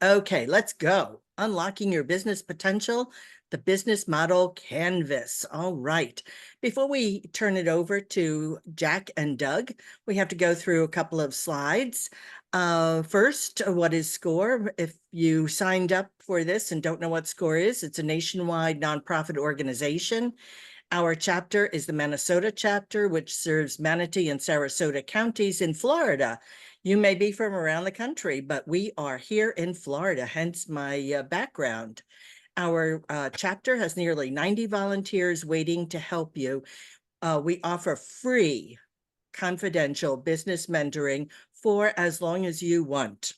Okay, let's go. Unlocking your business potential, the business model canvas. All right. Before we turn it over to Jack and Doug, we have to go through a couple of slides. First, what is SCORE? If you signed up for this and don't know what SCORE is, it's a nationwide nonprofit organization. Our chapter is the Minnesota chapter, which serves Manatee and Sarasota counties in Florida. You may be from around the country, but we are here in Florida, hence my background. Our chapter has nearly 90 volunteers waiting to help you. We offer free confidential business mentoring for as long as you want.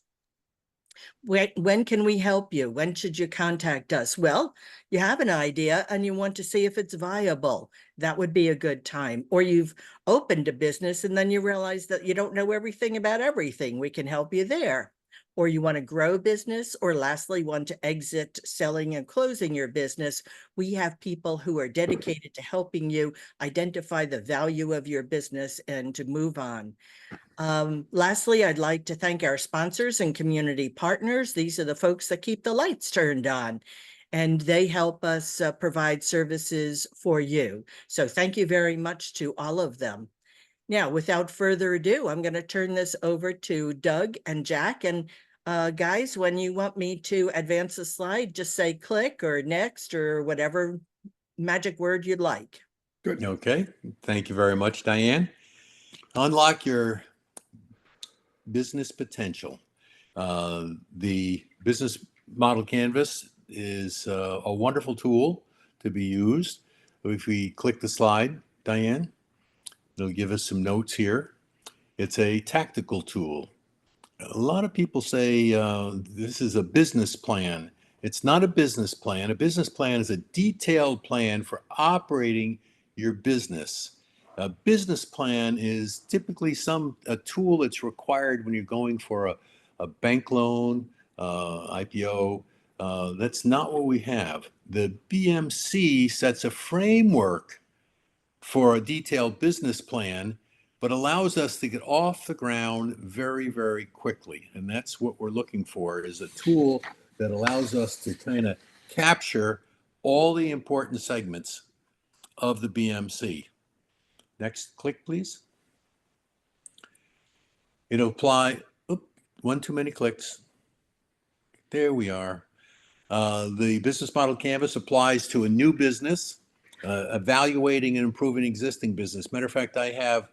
When can we help you? When should you contact us? Well, you have an idea and you want to see if it's viable. That would be a good time. Or you've opened a business and then you realize that you don't know everything about everything. We can help you there. Or you want to grow business, or lastly, want to exit selling and closing your business. We have people who are dedicated to helping you identify the value of your business and to move on. Lastly, I'd like to thank our sponsors and community partners. These are the folks that keep the lights turned on, and they help us provide services for you. So thank you very much to all of them. Now, without further ado, I'm going to turn this over to Doug and Jack. And guys, when you want me to advance a slide, just say click or next or whatever magic word you'd like. Good. Okay. Thank you very much, Diane. Unlock your business potential. The business model canvas is a wonderful tool to be used. If we click the slide, Diane, it'll give us some notes here. It's a tactical tool. A lot of people say this is a business plan. It's not a business plan. A business plan is a detailed plan for operating your business. A business plan is typically a tool that's required when you're going for a bank loan, IPO. That's not what we have. The BMC sets a framework for a detailed business plan, but allows us to get off the ground very, very quickly. And that's what we're looking for, is a tool that allows us to kind of capture all the important segments of the BMC. Next click, please. It'll apply, one too many clicks. There we are. The business model canvas applies to a new business, evaluating and improving existing business. Matter of fact, I have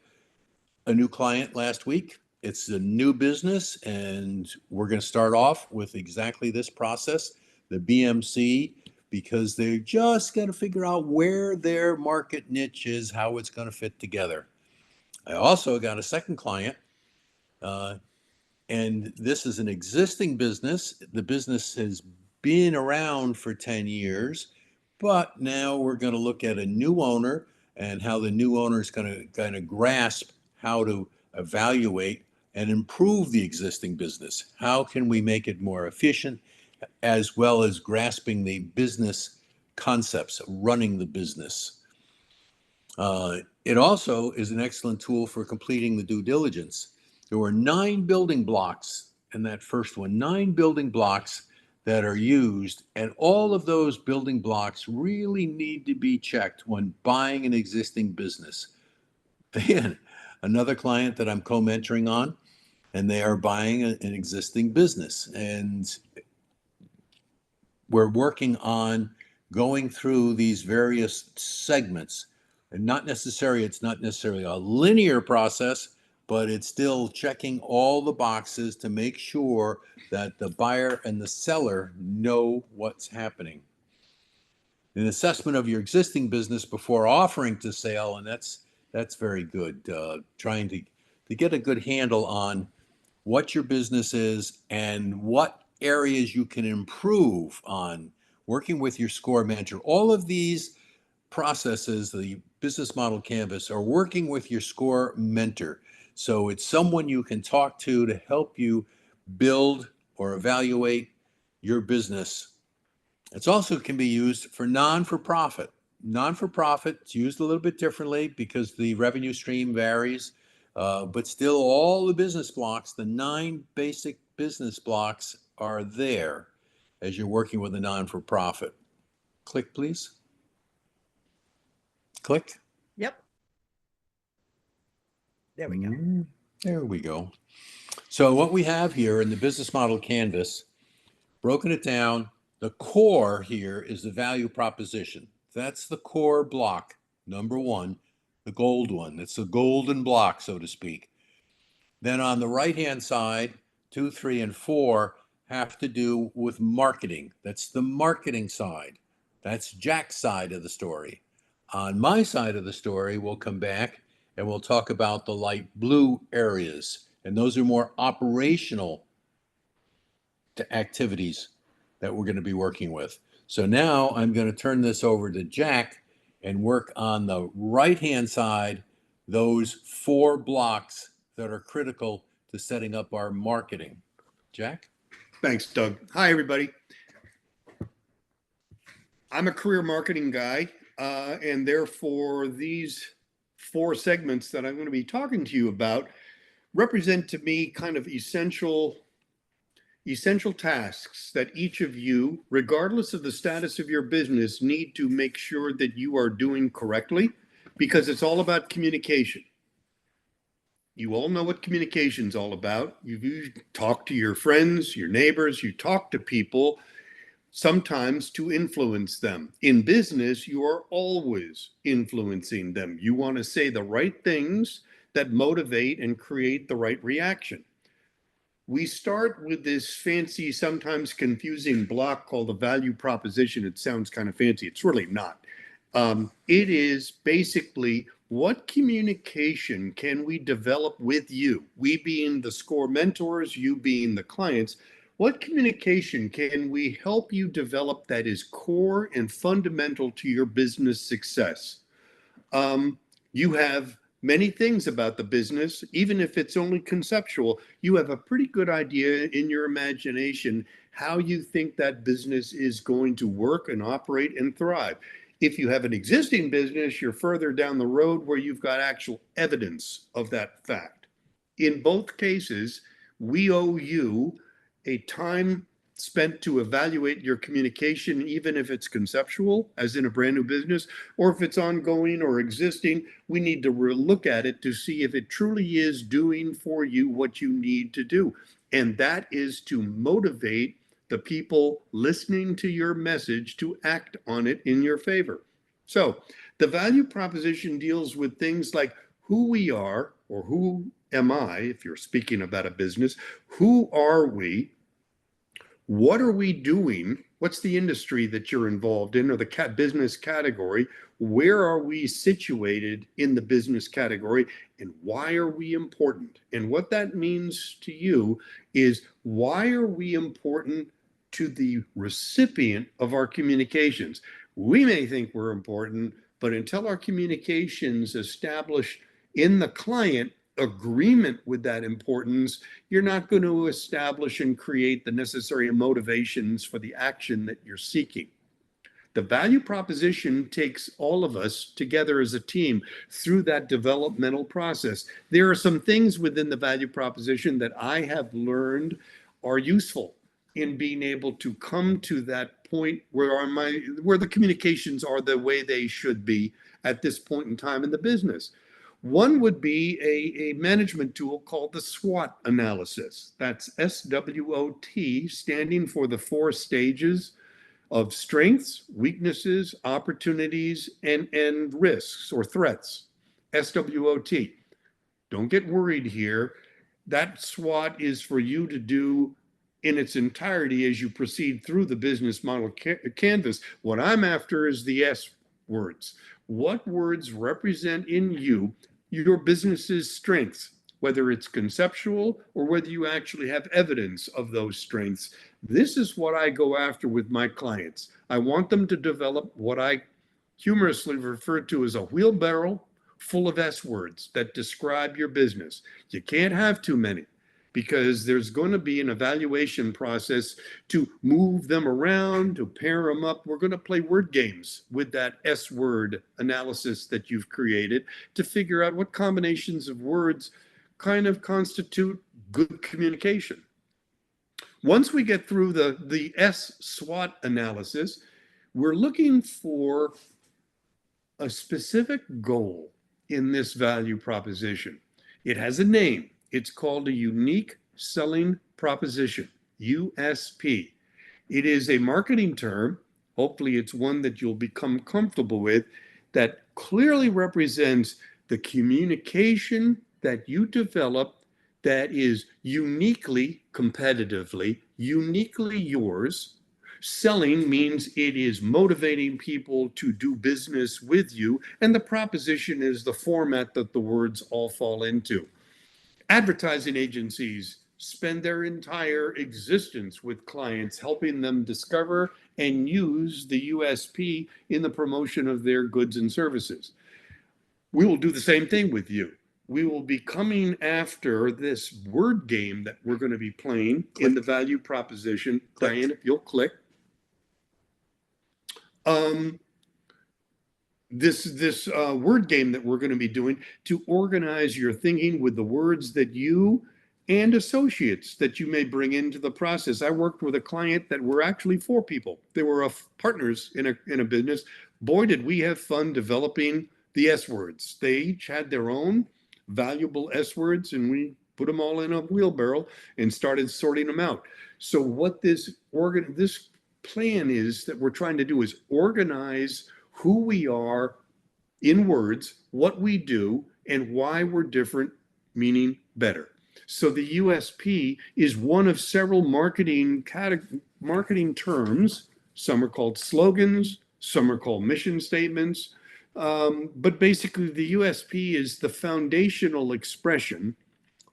a new client last week. It's a new business, and we're going to start off with exactly this process, the BMC, because they're just going to figure out where their market niche is, how it's going to fit together. I also got a second client, and this is an existing business. The business has been around for 10 years, but now we're going to look at a new owner and how the new owner is going to kind of grasp how to evaluate and improve the existing business. How can we make it more efficient, as well as grasping the business concepts, running the business. It also is an excellent tool for completing the due diligence. There were 9 building blocks in that first one, 9 building blocks that are used, and all of those building blocks really need to be checked when buying an existing business. Again, another client that I'm co-mentoring on, and they are buying an existing business, and we're working on going through these various segments, and it's not necessarily a linear process, but it's still checking all the boxes to make sure that the buyer and the seller know what's happening. An assessment of your existing business before offering to sale, and that's very good. Trying to get a good handle on what your business is and what areas you can improve on, working with your SCORE mentor. All of these processes, the business model canvas, are working with your SCORE mentor. So it's someone you can talk to help you build or evaluate your business. It also can be used for non-for-profit. Non-for-profit, it's used a little bit differently because the revenue stream varies, but still all the business blocks, the 9 basic business blocks are there as you're working with a non-for-profit? Click, please. Click. Yep. There we go. There we go. So what we have here in the business model canvas, broken it down, the core here is the value proposition. That's the core block, number one, the gold one. It's the golden block, so to speak. Then on the right-hand side, 2, 3, and 4 have to do with marketing. That's the marketing side. That's Jack's side of the story. On my side of the story, we'll come back and we'll talk about the light blue areas. And those are more operational activities that we're going to be working with. So now I'm going to turn this over to Jack and work on the right-hand side, those 4 blocks that are critical to setting up our marketing. Jack? Thanks, Doug. Hi, everybody. I'm a career marketing guy, and therefore these 4 segments that I'm going to be talking to you about represent to me kind of essential tasks that each of you, regardless of the status of your business, need to make sure that you are doing correctly, because it's all about communication. You all know what communication is all about. You talk to your friends, your neighbors, you talk to people, sometimes to influence them. In business, you are always influencing them. You want to say the right things that motivate and create the right reaction. We start with this fancy, sometimes confusing block called the value proposition. It sounds kind of fancy. It's really not. It is basically, what communication can we develop with you? We being the SCORE mentors, you being the clients. What communication can we help you develop that is core and fundamental to your business success? You have many things about the business, even if it's only conceptual. You have a pretty good idea in your imagination how you think that business is going to work and operate and thrive. If you have an existing business, you're further down the road where you've got actual evidence of that fact. In both cases, we owe you a time spent to evaluate your communication, even if it's conceptual, as in a brand new business, or if it's ongoing or existing. We need to look at it to see if it truly is doing for you what you need to do. And that is to motivate the people listening to your message to act on it in your favor. So the value proposition deals with things like who we are, or who am I, if you're speaking about a business. Who are we? What are we doing? What's the industry that you're involved in, or the business category? Where are we situated in the business category, and why are we important? And what that means to you is, why are we important to the recipient of our communications? We may think we're important, but until our communications establish in the client agreement with that importance, you're not going to establish and create the necessary motivations for the action that you're seeking. The value proposition takes all of us together as a team through that developmental process. There are some things within the value proposition that I have learned are useful in being able to come to that point where the communications are the way they should be at this point in time in the business. One would be a management tool called the SWOT analysis. That's SWOT, standing for the 4 stages of strengths, weaknesses, opportunities, and risks or threats. SWOT. Don't get worried here. That SWOT is for you to do in its entirety as you proceed through the business model canvas. What I'm after is the S words. What words represent in you your business's strengths, whether it's conceptual or whether you actually have evidence of those strengths? This is what I go after with my clients. I want them to develop what I humorously refer to as a wheelbarrow full of S words that describe your business. You can't have too many, because there's going to be an evaluation process to move them around, to pair them up. We're going to play word games with that S word analysis that you've created to figure out what combinations of words kind of constitute good communication. Once we get through the S SWOT analysis, we're looking for a specific goal in this value proposition. It has a name. It's called a unique selling proposition, USP. It is a marketing term. Hopefully, it's one that you'll become comfortable with that clearly represents the communication that you develop that is uniquely, competitively, uniquely yours. Selling means it is motivating people to do business with you, and the proposition is the format that the words all fall into. Advertising agencies spend their entire existence with clients, helping them discover and use the USP in the promotion of their goods and services. We will do the same thing with you. We will be coming after this word game that we're going to be playing in the value proposition. Click. Diane, if you'll click. This word game that we're going to be doing to organize your thinking with the words that you and associates that you may bring into the process. I worked with a client that were actually 4 people. They were partners in a business. Boy, did we have fun developing the S words. They each had their own valuable S words, and we put them all in a wheelbarrow and started sorting them out. So what this plan is that we're trying to do is organize who we are in words, what we do, and why we're different, meaning better. So the USP is one of several marketing terms. Some are called slogans, some are called mission statements. But basically, the USP is the foundational expression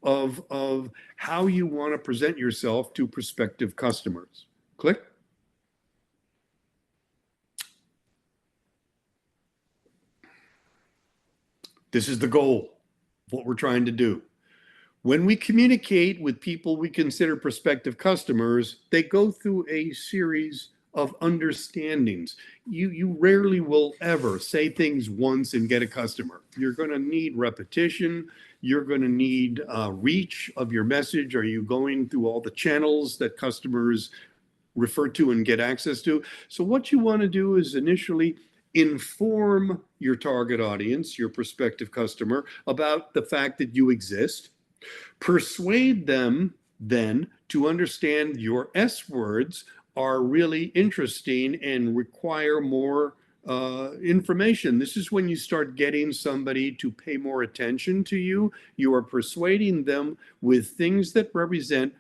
of how you want to present yourself to prospective customers. Click. This is the goal, what we're trying to do. When we communicate with people we consider prospective customers, they go through a series of understandings. You rarely will ever say things once and get a customer. You're going to need repetition. You're going to need reach of your message. Are you going through all the channels that customers refer to and get access to? So what you want to do is initially inform your target audience, your prospective customer, about the fact that you exist. Persuade them then to understand your S words are really interesting and require more information. This is when you start getting somebody to pay more attention to you. You are persuading them with things that represent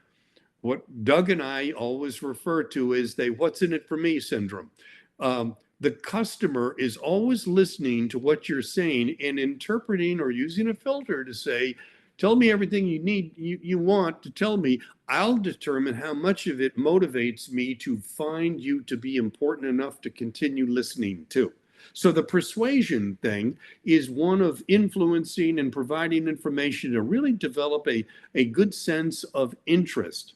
what Doug and I always refer to as the "what's in it for me" syndrome. The customer is always listening to what you're saying and interpreting or using a filter to say, tell me everything you want to tell me. I'll determine how much of it motivates me to find you to be important enough to continue listening to. So the persuasion thing is one of influencing and providing information to really develop a good sense of interest.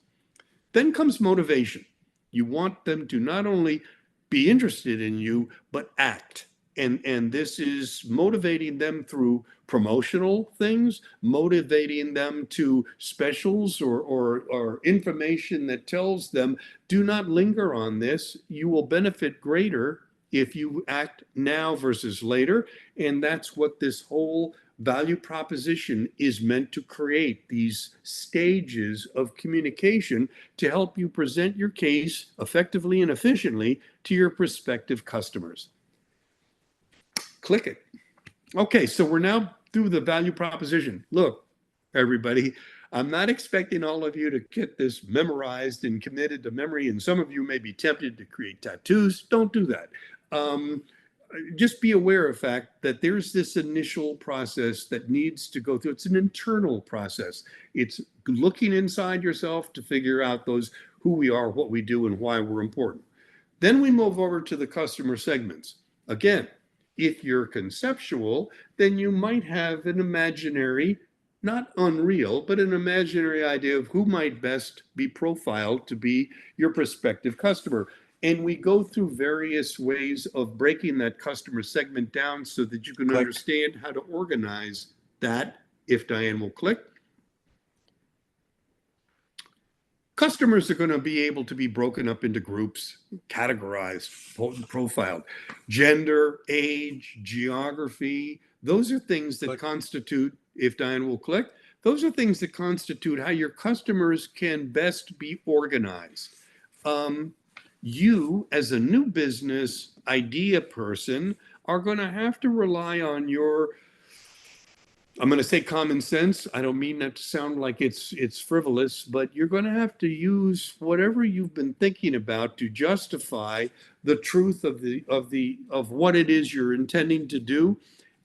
Then comes motivation. You want them to not only be interested in you, but act. And this is motivating them through promotional things, motivating them to specials or information that tells them, do not linger on this. You will benefit greater if you act now versus later. And that's what this whole value proposition is meant to create, these stages of communication to help you present your case effectively and efficiently to your prospective customers. Click it. Okay, so we're now through the value proposition. Look, everybody, I'm not expecting all of you to get this memorized and committed to memory, and some of you may be tempted to create tattoos. Don't do that. Just be aware of the fact that there's this initial process that needs to go through. It's an internal process. It's looking inside yourself to figure out who we are, what we do, and why we're important. Then we move over to the customer segments. Again, if you're conceptual, then you might have an imaginary, not unreal, but an imaginary idea of who might best be profiled to be your prospective customer. And we go through various ways of breaking that customer segment down so that you can understand how to organize that. If Diane will click. Customers are going to be able to be broken up into groups, categorized, profiled. Gender, age, geography, those are things that Click. constitute, if Diane will click, those are things that constitute how your customers can best be organized. You, as a new business idea person, are going to have to rely on your, I'm going to say common sense. I don't mean that to sound like it's frivolous, but you're going to have to use whatever you've been thinking about to justify the truth of what it is you're intending to do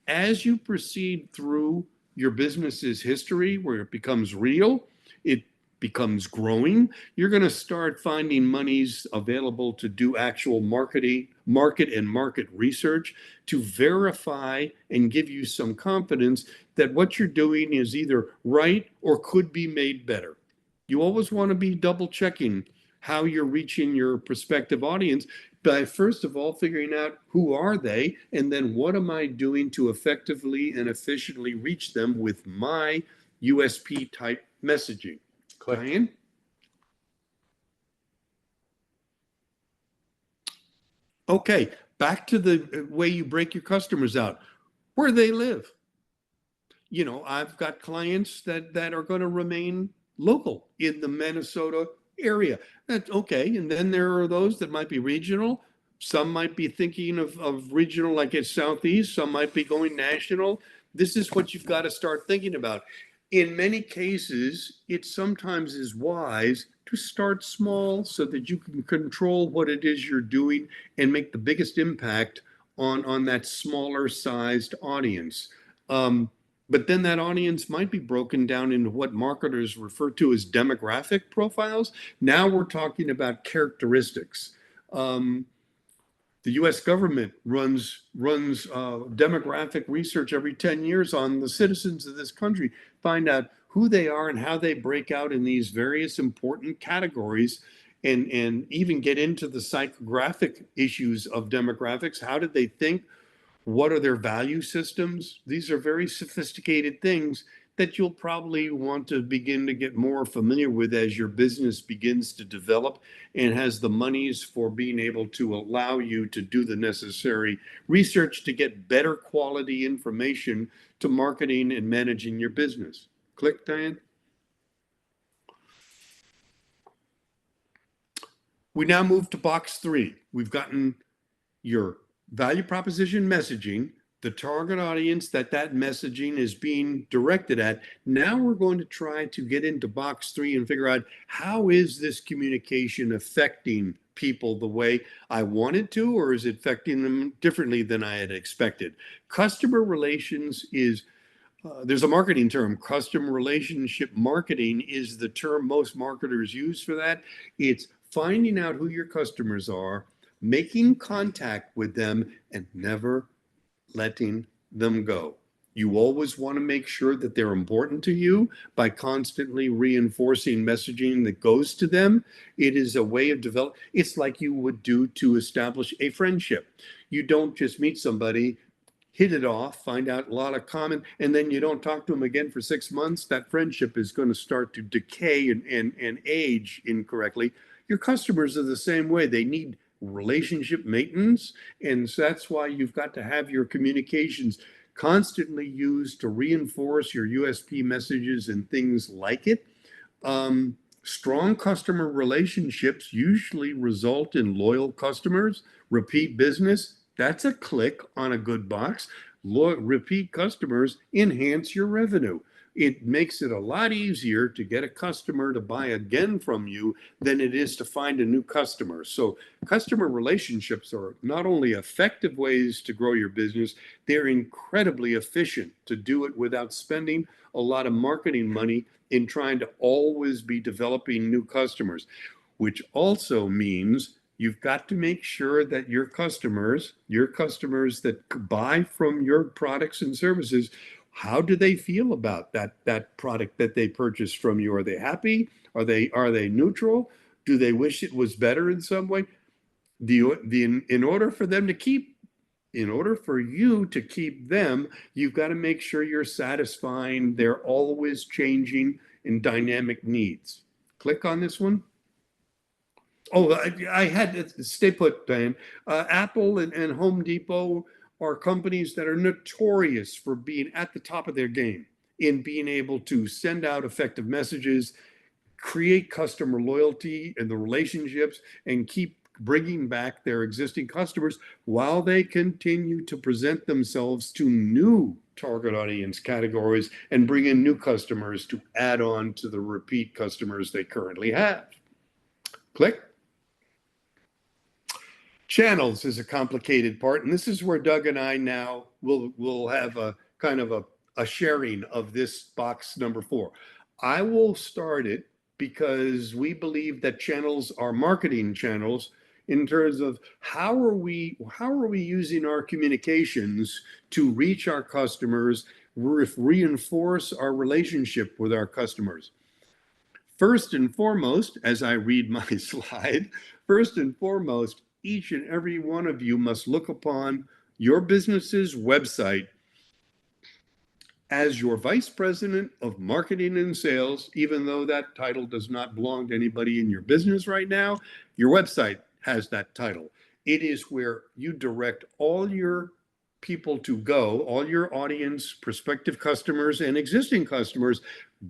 as you proceed through your business's history, where it becomes real, it becomes growing. You're going to start finding monies available to do actual market and market research to verify and give you some confidence that what you're doing is either right or could be made better. You always want to be double checking how you're reaching your prospective audience by first of all figuring out who are they, and then what am I doing to effectively and efficiently reach them with my USP type messaging. Click. Diane? Okay, back to the way you break your customers out. Where they live. You know, I've got clients that are going to remain local in the Minnesota area. That's okay. And then there are those that might be regional. Some might be thinking of regional, like it's Southeast. Some might be going national. This is what you've got to start thinking about. In many cases, it sometimes is wise to start small so that you can control what it is you're doing and make the biggest impact on that smaller sized audience. But then that audience might be broken down into what marketers refer to as demographic profiles. Now we're talking about characteristics. The U.S. government runs demographic research every 10 years on the citizens of this country, find out who they are and how they break out in these various important categories, and even get into the psychographic issues of demographics. How did they think? What are their value systems? These are very sophisticated things that you'll probably want to begin to get more familiar with as your business begins to develop and has the monies for being able to allow you to do the necessary research to get better quality information to marketing and managing your business. Click, Diane. We now move to box 3. We've gotten your value proposition messaging, the target audience that messaging is being directed at. Now we're going to try to get into box 3 and figure out, how is this communication affecting people the way I wanted to, or is it affecting them differently than I had expected? Customer relations is there's a marketing term. Customer relationship marketing is the term most marketers use for that. It's finding out who your customers are, making contact with them, and never letting them go. You always want to make sure that they're important to you by constantly reinforcing messaging that goes to them. It is a way of developing. It's like you would do to establish a friendship. You don't just meet somebody, hit it off, find out a lot of common, and then you don't talk to them again for 6 months. That friendship is going to start to decay and age incorrectly. Your customers are the same way. They need relationship maintenance, and so that's why you've got to have your communications constantly used to reinforce your USP messages and things like it. Strong customer relationships usually result in loyal customers, repeat business. That's a click on a good box. Repeat customers enhance your revenue. It makes it a lot easier to get a customer to buy again from you than it is to find a new customer. So customer relationships are not only effective ways to grow your business, they're incredibly efficient to do it without spending a lot of marketing money in trying to always be developing new customers, which also means you've got to make sure that your customers that buy from your products and services, how do they feel about that product that they purchased from you? Are they happy? Are they neutral? Do they wish it was better in some way? In order for you to keep them, you've got to make sure you're satisfying their always changing and dynamic needs. Click on this one. Oh, I had stay put, Diane. Apple and Home Depot are companies that are notorious for being at the top of their game in being able to send out effective messages, create customer loyalty and the relationships, and keep bringing back their existing customers while they continue to present themselves to new target audience categories and bring in new customers to add on to the repeat customers they currently have. Click. Channels is a complicated part, and this is where Doug and I now will have a kind of a sharing of this box number 4. I will start it because we believe that channels are marketing channels in terms of how are we using our communications to reach our customers, reinforce our relationship with our customers. First and foremost, as I read my slide, first and foremost, each and every one of you must look upon your business's website as your vice president of marketing and sales. Even though that title does not belong to anybody in your business right now, your website has that title. It is where you direct all your people to go, all your audience, prospective customers and existing customers,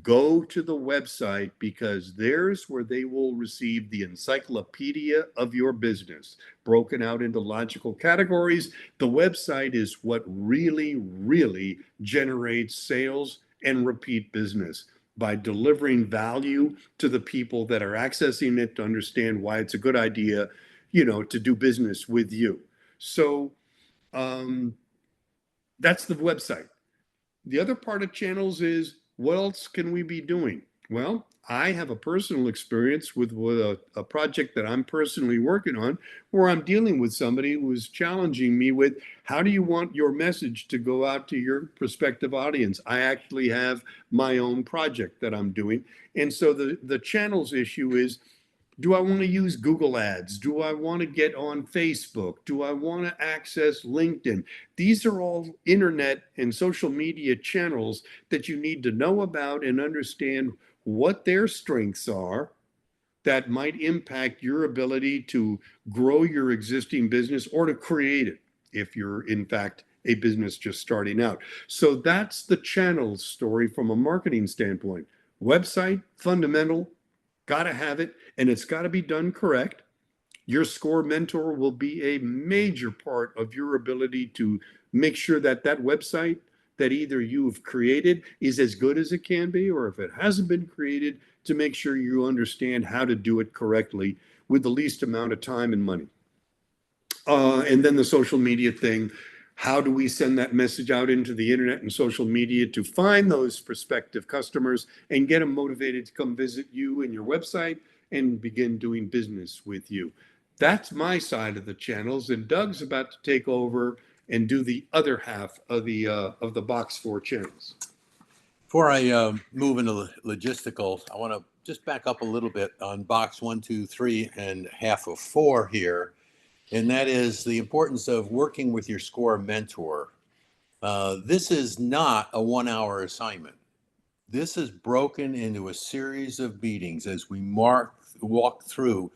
go to the website, because there's where they will receive the encyclopedia of your business, broken out into logical categories. The website is what really generates sales and repeat business by delivering value to the people that are accessing it to understand why it's a good idea, to do business with you. So that's the website. The other part of channels is, what else can we be doing? Well, I have a personal experience with a project that I'm personally working on, where I'm dealing with somebody who is challenging me with, how do you want your message to go out to your prospective audience? I actually have my own project that I'm doing. And so the channels issue is, do I want to use Google Ads? Do I want to get on Facebook? Do I want to access LinkedIn? These are all internet and social media channels that you need to know about and understand what their strengths are that might impact your ability to grow your existing business or to create it if you're, in fact, a business just starting out. So that's the channels story from a marketing standpoint. Website, fundamental, got to have it, and it's got to be done correct. Your SCORE mentor will be a major part of your ability to make sure that that website that either you've created is as good as it can be, or if it hasn't been created, to make sure you understand how to do it correctly with the least amount of time and money. And then the social media thing. How do we send that message out into the internet and social media to find those prospective customers and get them motivated to come visit you and your website and begin doing business with you? That's my side of the channels, and Doug's about to take over and do the other half of the box 4 channels. Before I move into logistical, I want to just back up a little bit on box 1, 2, 3, and half of 4 here. And that is the importance of working with your SCORE mentor. This is not a 1-hour assignment. This is broken into a series of meetings as we walk through.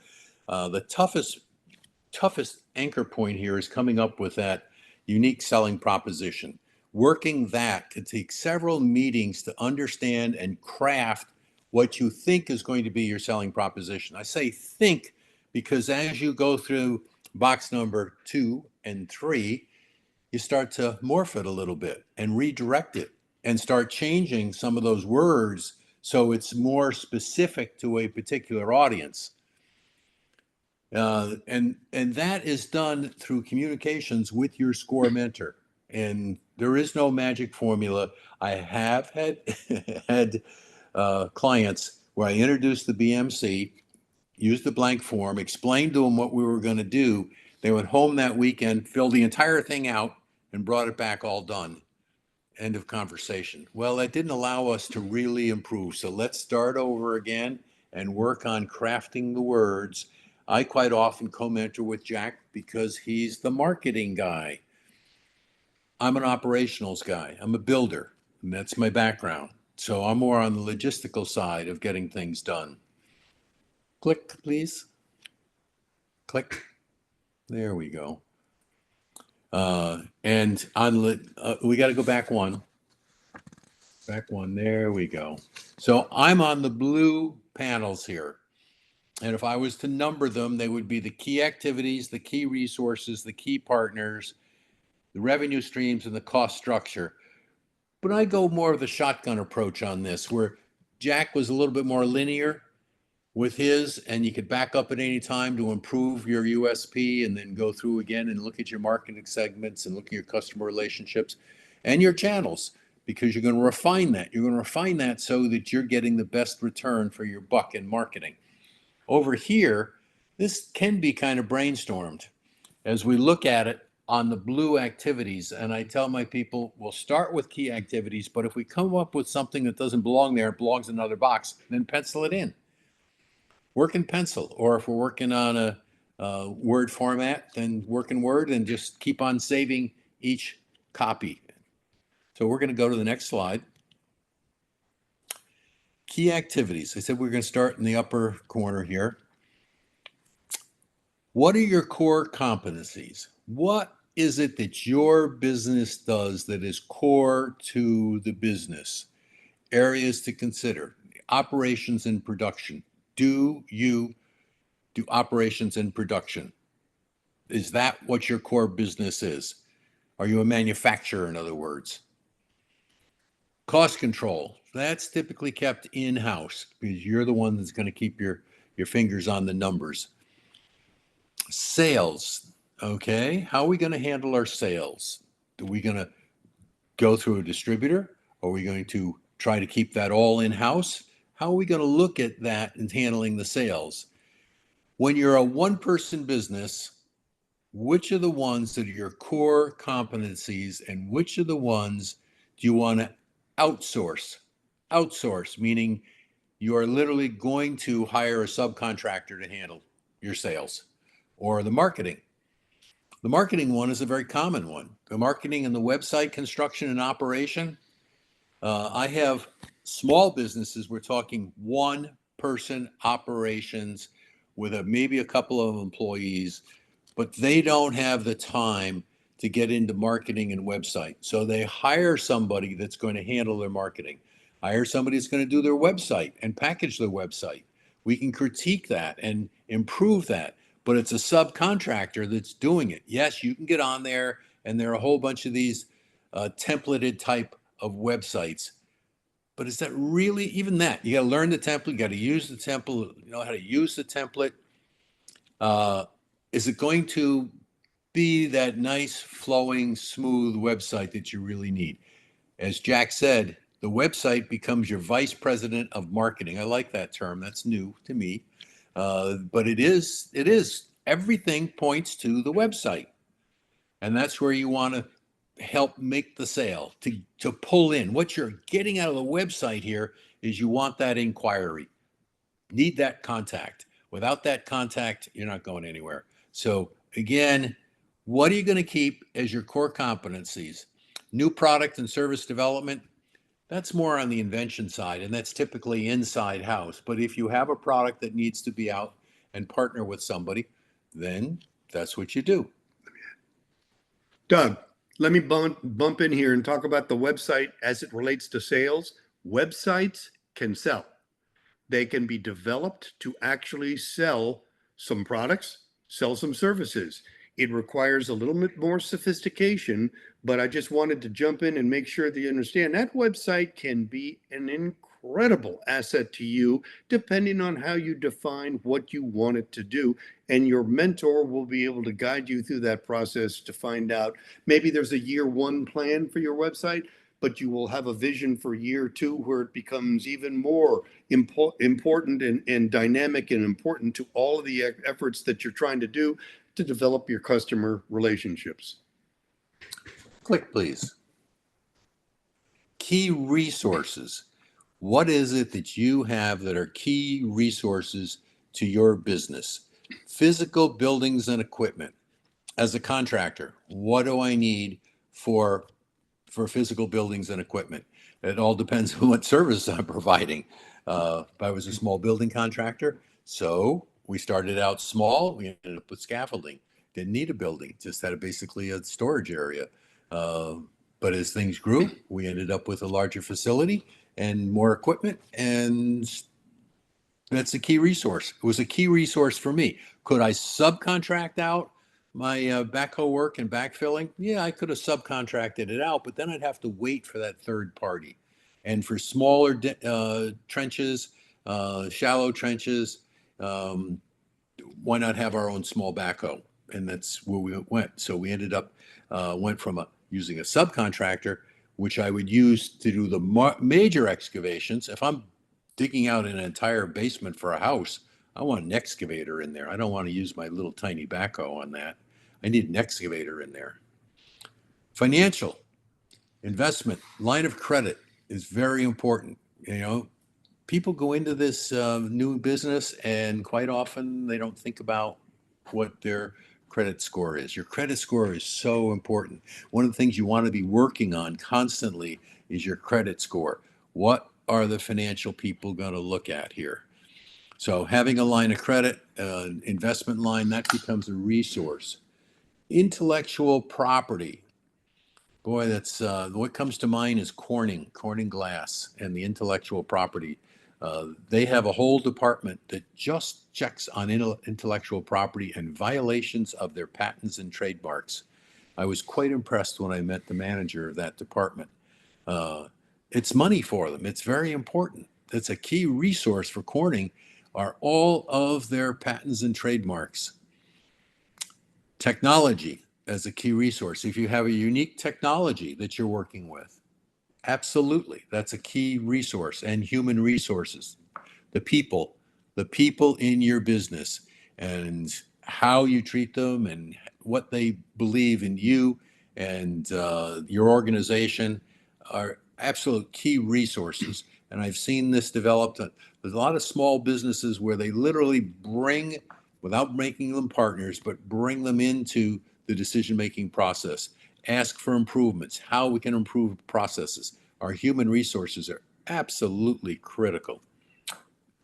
The toughest anchor point here is coming up with that unique selling proposition. Working that could take several meetings to understand and craft what you think is going to be your selling proposition. I say think because as you go through box number 2 and 3, you start to morph it a little bit and redirect it and start changing some of those words so it's more specific to a particular audience. And that is done through communications with your SCORE mentor. And there is no magic formula. I have had clients where I introduced the BMC, used the blank form, explained to them what we were going to do. They went home that weekend, filled the entire thing out, and brought it back all done. End of conversation. Well, that didn't allow us to really improve. So let's start over again and work on crafting the words. I quite often co-mentor with Jack because he's the marketing guy. I'm an operationals guy. I'm a builder, and that's my background. So I'm more on the logistical side of getting things done. Click, please. Click. There we go. And we got to go back one. Back one. There we go. So I'm on the blue panels here. And if I was to number them, they would be the key activities, the key resources, the key partners, the revenue streams, and the cost structure. But I go more of the shotgun approach on this, where Jack was a little bit more linear with his, and you could back up at any time to improve your USP and then go through again and look at your marketing segments and look at your customer relationships and your channels, because you're going to refine that. You're going to refine that so that you're getting the best return for your buck in marketing. Over here, this can be kind of brainstormed as we look at it on the blue activities. And I tell my people, we'll start with key activities, but if we come up with something that doesn't belong there, it belongs in another box, then pencil it in. Work in pencil. Or if we're working on a Word format, then work in Word and just keep on saving each copy. So we're going to go to the next slide. Key activities. I said we're going to start in the upper corner here. What are your core competencies? What is it that your business does that is core to the business? Areas to consider. Operations and production. Do you do operations and production? Is that what your core business is? Are you a manufacturer, in other words? Cost control. That's typically kept in-house because you're the one that's going to keep your fingers on the numbers. Sales. Okay, how are we going to handle our sales? Are we going to go through a distributor? Are we going to try to keep that all in-house? How are we going to look at that and handling the sales? When you're a one-person business, which are the ones that are your core competencies and which are the ones do you want to outsource? Outsource, meaning you are literally going to hire a subcontractor to handle your sales or the marketing. The marketing one is a very common one. The marketing and the website construction and operation. I have small businesses. We're talking one-person operations with maybe a couple of employees, but they don't have the time to get into marketing and website. So they hire somebody that's going to handle their marketing. Hire somebody that's going to do their website and package their website. We can critique that and improve that, but it's a subcontractor that's doing it. Yes, you can get on there, and there are a whole bunch of these templated type of websites. But is that really even that? You got to learn the template. You got to use the template. You know how to use the template. Is it going to be that nice, flowing, smooth website that you really need? As Jack said, the website becomes your vice president of marketing. I like that term. That's new to me. But it is. Everything points to the website. And that's where you want to help make the sale, to pull in. What you're getting out of the website here is you want that inquiry. Need that contact. Without that contact, you're not going anywhere. So again, what are you going to keep as your core competencies? New product and service development, that's more on the invention side, and that's typically inside house. But if you have a product that needs to be out and partner with somebody, then that's what you do. Doug, let me bump in here and talk about the website as it relates to sales. Websites can sell. They can be developed to actually sell some products, sell some services. It requires a little bit more sophistication, but I just wanted to jump in and make sure that you understand that website can be an incredible asset to you, depending on how you define what you want it to do. And your mentor will be able to guide you through that process to find out maybe there's a year one plan for your website, but you will have a vision for year two where it becomes even more important and dynamic and important to all of the efforts that you're trying to do to develop your customer relationships. Click, please. Key resources. What is it that you have that are key resources to your business? Physical buildings and equipment. As a contractor, what do I need for physical buildings and equipment? It all depends on what service I'm providing. If I was a small building contractor, So we started out small. We ended up with scaffolding. Didn't need a building, just had basically a storage area. Uh, but as things grew, we ended up with a larger facility and more equipment, and that's a key resource. It was a key resource for me. Could I subcontract out my backhoe work and backfilling? Yeah, I could have subcontracted it out, but then I'd have to wait for that third party. And for smaller trenches, shallow trenches, um, why not have our own small backhoe? And that's where we went. So we ended up went from using a subcontractor, which I would use to do the major excavations. If I'm digging out an entire basement for a house, I want an excavator in there. I don't want to use my little tiny backhoe on that. I need an excavator in there. Financial investment, line of credit is very important. You know, people go into this new business and quite often they don't think about what their credit score is. Your credit score is so important. One of the things you want to be working on constantly is your credit score. What are the financial people going to look at here? So having a line of credit, investment line, that becomes a resource. Intellectual property. Boy, that's what comes to mind is Corning Glass, and the intellectual property. They have a whole department that just checks on intellectual property and violations of their patents and trademarks. I was quite impressed when I met the manager of that department. It's money for them. It's very important. It's a key resource for Corning are all of their patents and trademarks. Technology as a key resource. If you have a unique technology that you're working with, absolutely, that's a key resource. And human resources, the people in your business and how you treat them and what they believe in you and your organization are absolute key resources. And I've seen this developed. There's a lot of small businesses where they literally bring, without making them partners, but bring them into the decision-making process. Ask for improvements, how we can improve processes. Our human resources are absolutely critical.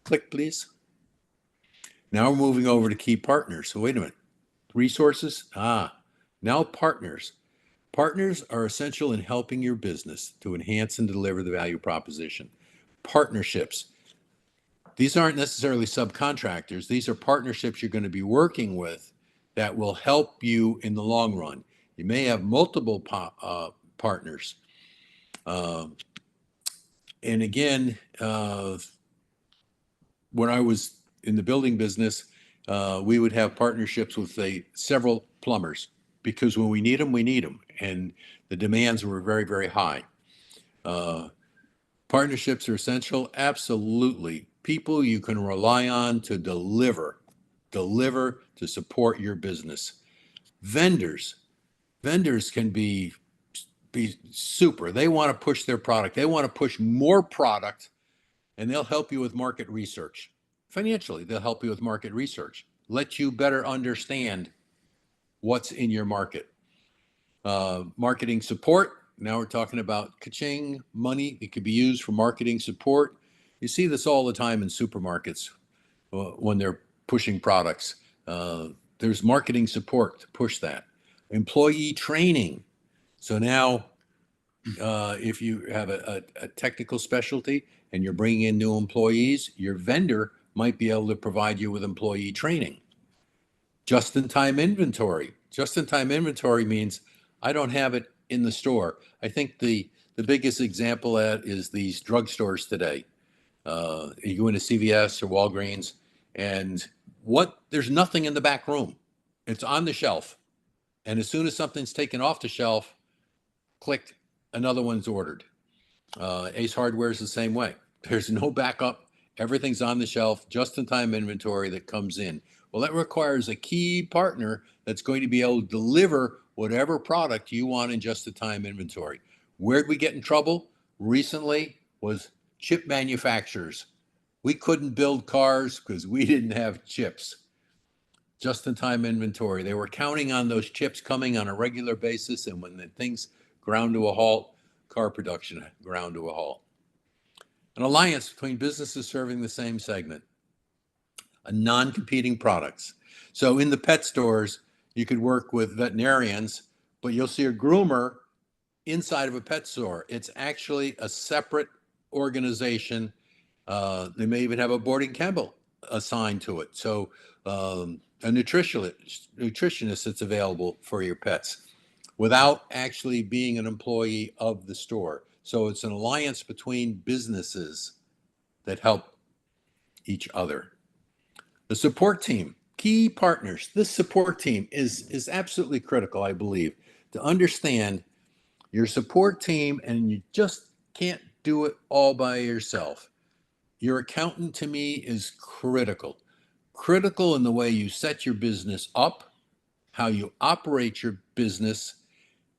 Click, please. Now we're moving over to key partners. So wait a minute. Resources? Now partners. Partners are essential in helping your business to enhance and deliver the value proposition. Partnerships. These aren't necessarily subcontractors. These are partnerships you're going to be working with that will help you in the long run. You may have multiple partners. And again, when I was in the building business, we would have partnerships with several plumbers because when we need them, and the demands were very, very high. Partnerships are essential, absolutely. People you can rely on to deliver to support your business. Vendors can be super. They want to push their product. They want to push more product, and they'll help you with market research. Financially, they'll help you with market research. Let you better understand what's in your market. Marketing support. Now we're talking about ka-ching, money that could be used for marketing support. You see this all the time in supermarkets when they're pushing products. There's marketing support to push that. Employee training. So now if you have a technical specialty and you're bringing in new employees, your vendor might be able to provide you with employee training. Just-in-time inventory. Just-in-time inventory means I don't have it in the store. I think the biggest example of that is these drugstores today. You go into CVS or Walgreens, and there's nothing in the back room. It's on the shelf. And as soon as something's taken off the shelf, click, another one's ordered. Ace Hardware is the same way. There's no backup. Everything's on the shelf, just-in-time inventory that comes in. Well, that requires a key partner that's going to be able to deliver whatever product you want in just-in-time inventory. Where'd we get in trouble recently was chip manufacturers. We couldn't build cars because we didn't have chips. Just-in-time inventory. They were counting on those chips coming on a regular basis, and when the things ground to a halt, car production ground to a halt. An alliance between businesses serving the same segment. non-competing products. So in the pet stores, you could work with veterinarians, but you'll see a groomer inside of a pet store. It's actually a separate organization. They may even have a boarding kennel assigned to it. So a nutritionist that's available for your pets without actually being an employee of the store. So it's an alliance between businesses that help each other. The support team, key partners. This support team is absolutely critical, I believe, to understand your support team, and you just can't do it all by yourself. Your accountant to me is critical in the way you set your business up, how you operate your business.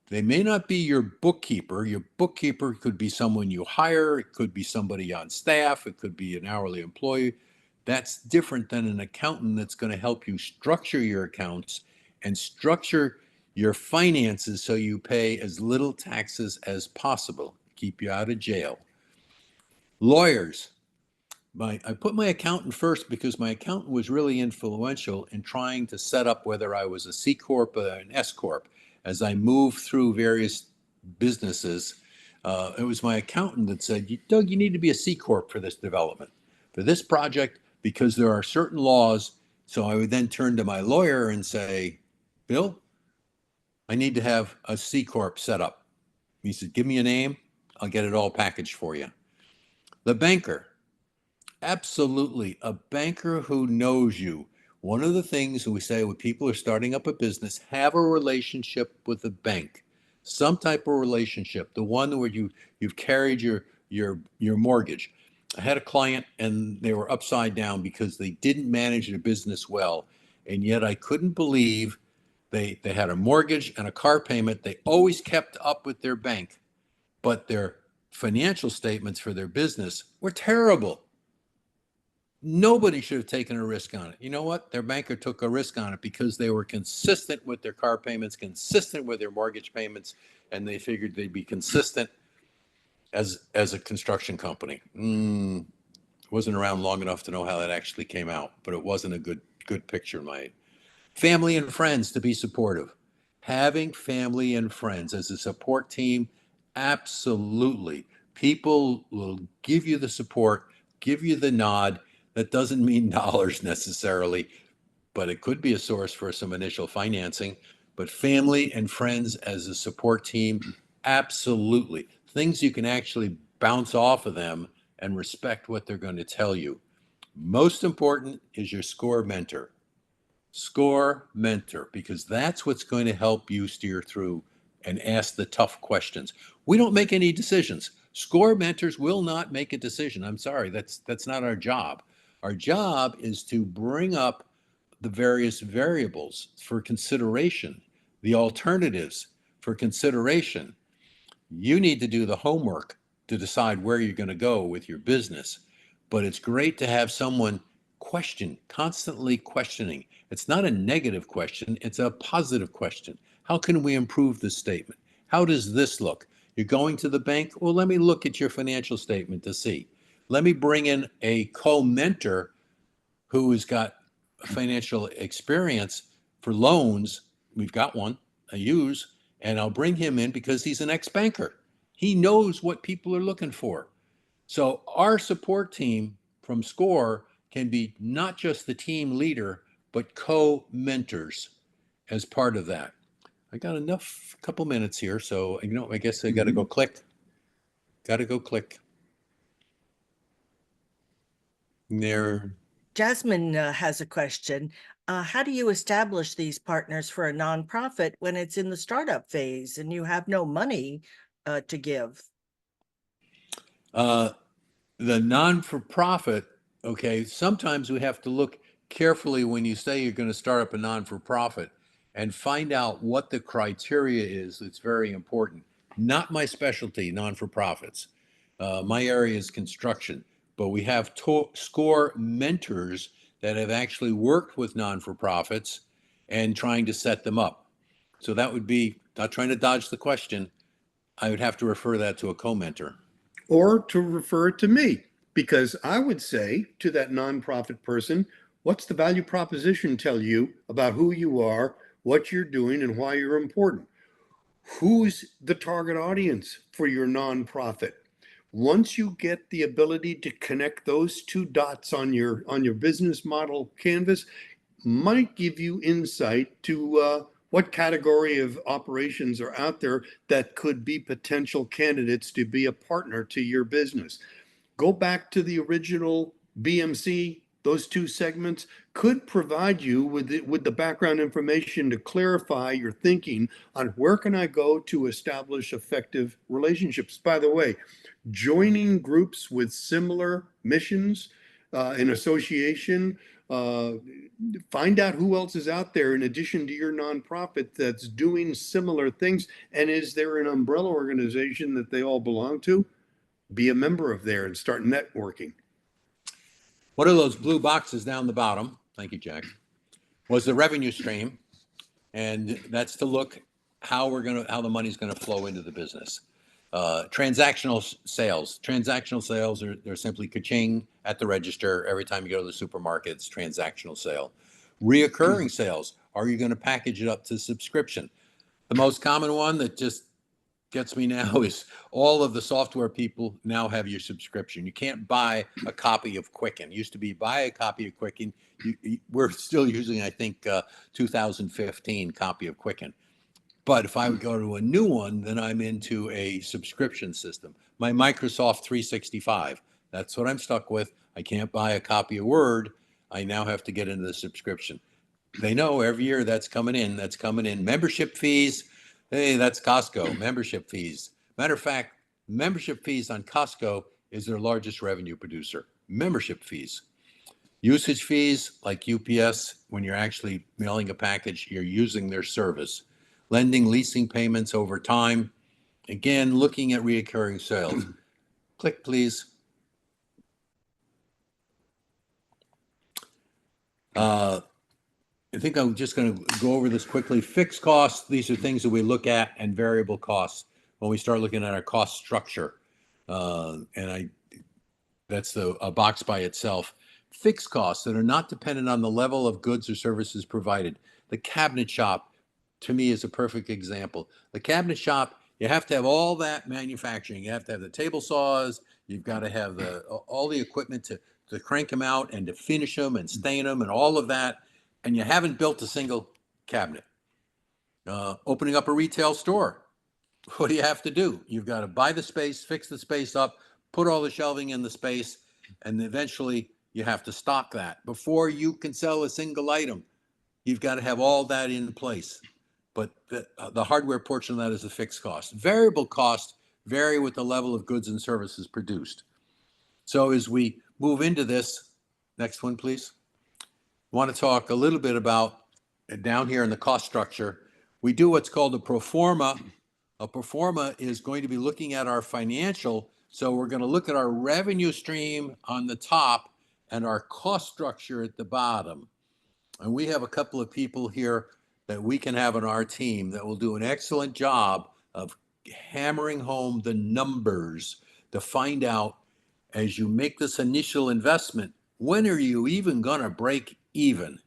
They may not be your bookkeeper. Your bookkeeper could be someone you hire. It could be somebody on staff. It could be an hourly employee. That's different than an accountant that's going to help you structure your accounts and structure your finances so you pay as little taxes as possible, keep you out of jail. Lawyers. I put my accountant first because my accountant was really influential in trying to set up whether I was a C Corp or an S Corp. As I moved through various businesses, it was my accountant that said, Doug, you need to be a C Corp for this development, for this project, because there are certain laws. So I would then turn to my lawyer and say, Bill, I need to have a C Corp set up. He said, give me a name. I'll get it all packaged for you. The banker. Absolutely. A banker who knows you. One of the things we say when people are starting up a business, have a relationship with the bank, some type of relationship, the one where you've carried your mortgage. I had a client and they were upside down because they didn't manage their business well. And yet I couldn't believe they had a mortgage and a car payment. They always kept up with their bank, but their financial statements for their business were terrible. Nobody should have taken a risk on it. You know what? Their banker took a risk on it because they were consistent with their car payments, consistent with their mortgage payments, and they figured they'd be consistent as a construction company. Wasn't around long enough to know how that actually came out, but it wasn't a good picture in my family and friends to be supportive. Having family and friends as a support team, absolutely. People will give you the support, give you the nod. That doesn't mean dollars necessarily, but it could be a source for some initial financing. But family and friends as a support team, absolutely. Things you can actually bounce off of them and respect what they're going to tell you. Most important is your SCORE mentor. SCORE mentor, because that's what's going to help you steer through and ask the tough questions. We don't make any decisions. SCORE mentors will not make a decision. I'm sorry, that's not our job. Our job is to bring up the various variables for consideration, the alternatives for consideration. You need to do the homework to decide where you're going to go with your business. But it's great to have someone constantly questioning. It's not a negative question, it's a positive question. How can we improve this statement? How does this look? You're going to the bank? Well, let me look at your financial statement to see. Let me bring in a co-mentor who has got financial experience for loans. We've got one I use, and I'll bring him in because he's an ex-banker. He knows what people are looking for. So our support team from SCORE can be not just the team leader, but co-mentors as part of that. I got enough couple minutes here, so I guess I got to go click. Got to go click. There. Jasmine has a question. How do you establish these partners for a nonprofit when it's in the startup phase and you have no money to give? The non-for-profit, okay, sometimes we have to look carefully when you say you're going to start up a non-for-profit and find out what the criteria is. It's very important. Not my specialty, non-for-profits. My area is construction, but we have SCORE mentors that have actually worked with non-for-profits and trying to set them up. So that would be, not trying to dodge the question, I would have to refer that to a co-mentor. Or to refer it to me, because I would say to that nonprofit person, What's the value proposition tell you about who you are, what you're doing, and why you're important? Who's the target audience for your nonprofit? Once you get the ability to connect those two dots on your business model canvas, might give you insight to what category of operations are out there that could be potential candidates to be a partner to your business. Go back to the original BMC. Those two segments could provide you with the background information to clarify your thinking on where can I go to establish effective relationships. By the way, joining groups with similar missions in association, uh, find out who else is out there in addition to your nonprofit that's doing similar things. And is there an umbrella organization that they all belong to? Be a member of there and start networking. One of those blue boxes down the bottom, thank you, Jack, was the revenue stream. And that's to look how the money's gonna flow into the business. Transactional sales. Transactional sales they're simply ka-ching at the register. Every time you go to the supermarket, it's transactional sale. Reoccurring sales. Are you going to package it up to subscription? The most common one that just gets me now is all of the software people now have your subscription. You can't buy a copy of Quicken. It used to be buy a copy of Quicken. We're still using, I think, 2015 copy of Quicken. But if I would go to a new one, then I'm into a subscription system. My Microsoft 365, that's what I'm stuck with. I can't buy a copy of Word. I now have to get into the subscription. They know every year that's coming in. That's coming in. Membership fees. Hey, that's Costco. Membership fees. Matter of fact, membership fees on Costco is their largest revenue producer. Membership fees. Usage fees like UPS, when you're actually mailing a package, you're using their service. Lending, leasing payments over time. Again, looking at recurring sales. Click, please. I think I'm just going to go over this quickly. Fixed costs, these are things that we look at, and variable costs when we start looking at our cost structure. That's a box by itself. Fixed costs that are not dependent on the level of goods or services provided. The cabinet shop, to me, is a perfect example. The cabinet shop, you have to have all that manufacturing. You have to have the table saws. You've got to have all the equipment to crank them out and to finish them and stain them and all of that. And you haven't built a single cabinet. Opening up a retail store, what do you have to do? You've got to buy the space, fix the space up, put all the shelving in the space, and eventually you have to stock that. Before you can sell a single item, you've got to have all that in place. But the hardware portion of that is the fixed cost. Variable costs vary with the level of goods and services produced. So as we move into this, next one, please. I want to talk a little bit about down here in the cost structure. We do what's called a pro forma. A pro forma is going to be looking at our financial. So we're going to look at our revenue stream on the top and our cost structure at the bottom. And we have a couple of people here that we can have on our team that will do an excellent job of hammering home the numbers to find out, as you make this initial investment, when are you even going to break even?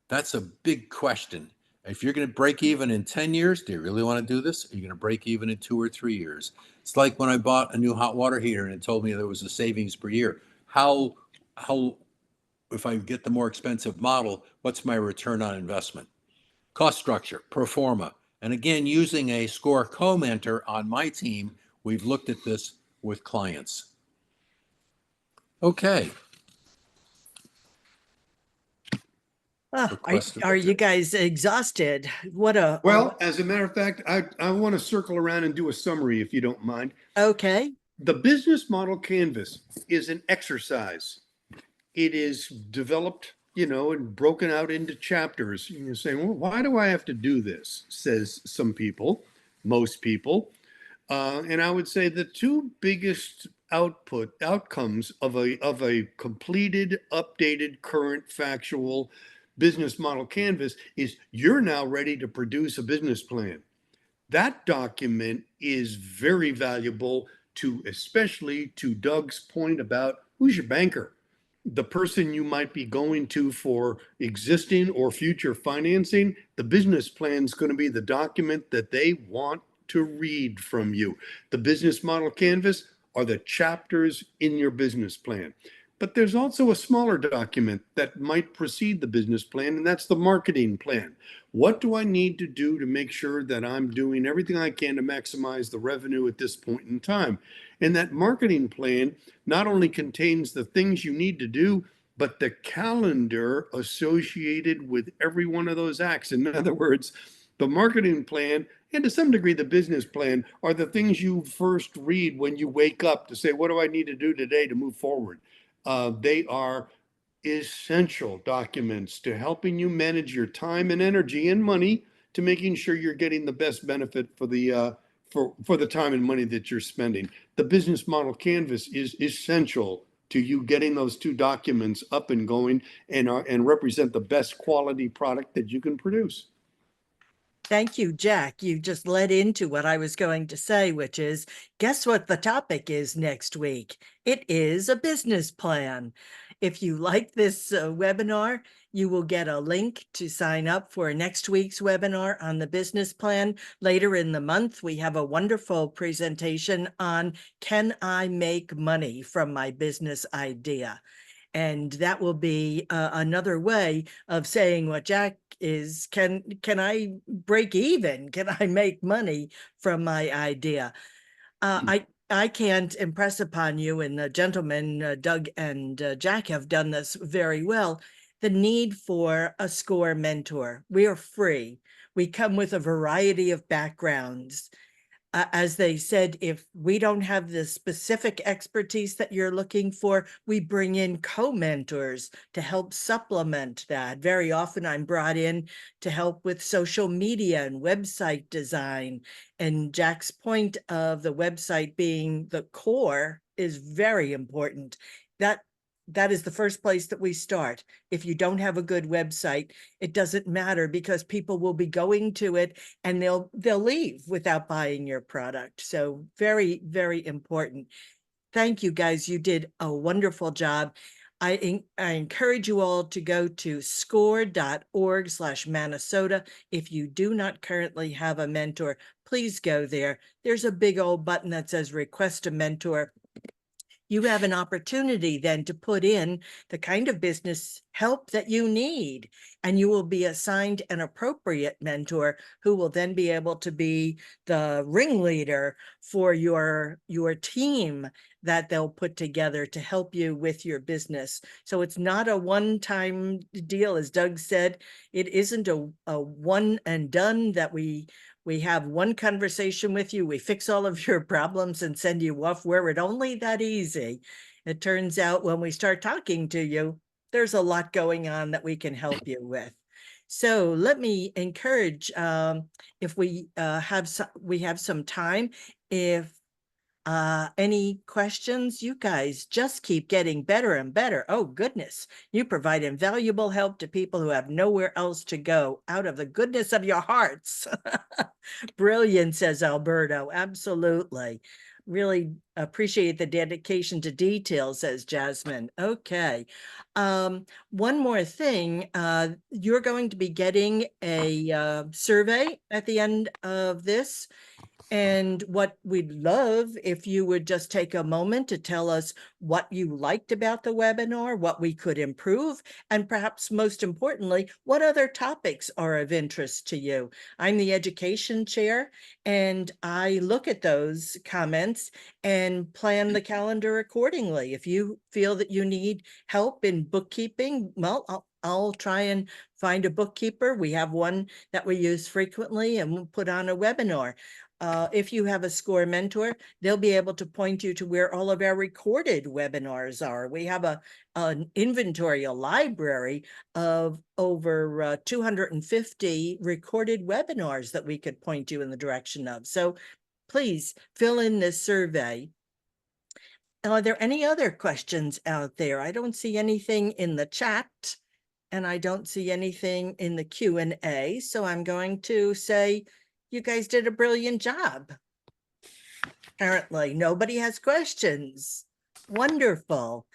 That's a big question. If you're going to break even in 10 years, do you really want to do this? Are you going to break even in 2 or 3 years? It's like when I bought a new hot water heater and it told me there was a savings per year. How if I get the more expensive model, what's my return on investment? Cost structure, pro forma. And again, using a score commenter on my team, we've looked at this with clients. Okay. Are you guys exhausted? What a Well, as a matter of fact, I want to circle around and do a summary if you don't mind. okay. The business model canvas is an exercise. It is developed, and broken out into chapters. You're saying, well, why do I have to do this? Says some people, most people. And I would say the two biggest outcomes of a completed, updated, current, factual business model canvas is you're now ready to produce a business plan. That document is very valuable especially to Doug's point about who's your banker? the person you might be going to for existing or future financing, the business plan is going to be the document that they want to read from you. The business model canvas are the chapters in your business plan. But there's also a smaller document that might precede the business plan, and that's the marketing plan. What do I need to do to make sure that I'm doing everything I can to maximize the revenue at this point in time? And that marketing plan not only contains the things you need to do, but the calendar associated with every one of those acts. In other words, the marketing plan and to some degree the business plan are the things you first read when you wake up to say, what do I need to do today to move forward? They are essential documents to helping you manage your time and energy and money to making sure you're getting the best benefit for the time and money that you're spending. The business model canvas is essential to you getting those two documents up and going and represent the best quality product that you can produce. Thank you, Jack. You just led into what I was going to say, which is, guess what the topic is next week? It is a business plan. If you like this webinar, you will get a link to sign up for next week's webinar on the business plan. Later in the month, we have a wonderful presentation on, can I make money from my business idea? And that will be another way of saying what Jack is, can I break even? Can I make money from my idea? I can't impress upon you, and the gentlemen, Doug and Jack, have done this very well, the need for a SCORE mentor. We are free. We come with a variety of backgrounds. As they said, if we don't have the specific expertise that you're looking for, we bring in co-mentors to help supplement that. Very often I'm brought in to help with social media and website design. And Jack's point of the website being the core is very important. That is the first place that we start. If you don't have a good website, it doesn't matter, because people will be going to it and they'll leave without buying your product. So very, very important. Thank you, guys. You did a wonderful job. I encourage you all to go to score.org/Minnesota. If you do not currently have a mentor, please go there. There's a big old button that says request a mentor. You have an opportunity then to put in the kind of business help that you need, and you will be assigned an appropriate mentor who will then be able to be the ringleader for your team that they'll put together to help you with your business. So it's not a one-time deal. As Doug said, it isn't a one and done that we have one conversation with you, we fix all of your problems and send you off. Were it only that easy. It turns out when we start talking to you, there's a lot going on that we can help you with. So let me encourage, if we have some time, if any questions, you guys just keep getting better and better. Oh goodness, you provide invaluable help to people who have nowhere else to go out of the goodness of your hearts. Brilliant, says Alberto. Absolutely. Really appreciate the dedication to detail, says Jasmine. Okay. One more thing, you're going to be getting a survey at the end of this. And what we'd love if you would just take a moment to tell us what you liked about the webinar, what we could improve, and perhaps most importantly, what other topics are of interest to you. I'm the education chair, and I look at those comments and plan the calendar accordingly. If you feel that you need help in bookkeeping, well, I'll try and find a bookkeeper. We have one that we use frequently, and we'll put on a webinar. If you have a SCORE mentor, they'll be able to point you to where all of our recorded webinars are. We have an inventory, a library of over 250 recorded webinars that we could point you in the direction of. So please fill in this survey. Are there any other questions out there? I don't see anything in the chat, and I don't see anything in the Q&A. So I'm going to say, you guys did a brilliant job. Apparently, nobody has questions. Wonderful.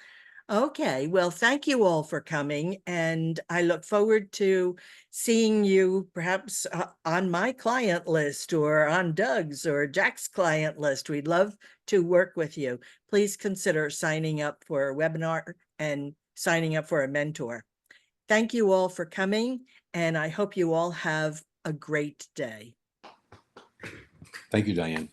Okay, well, thank you all for coming, and I look forward to seeing you perhaps on my client list or on Doug's or Jack's client list. We'd love to work with you. Please consider signing up for a webinar and signing up for a mentor. Thank you all for coming, and I hope you all have a great day. Thank you, Diane.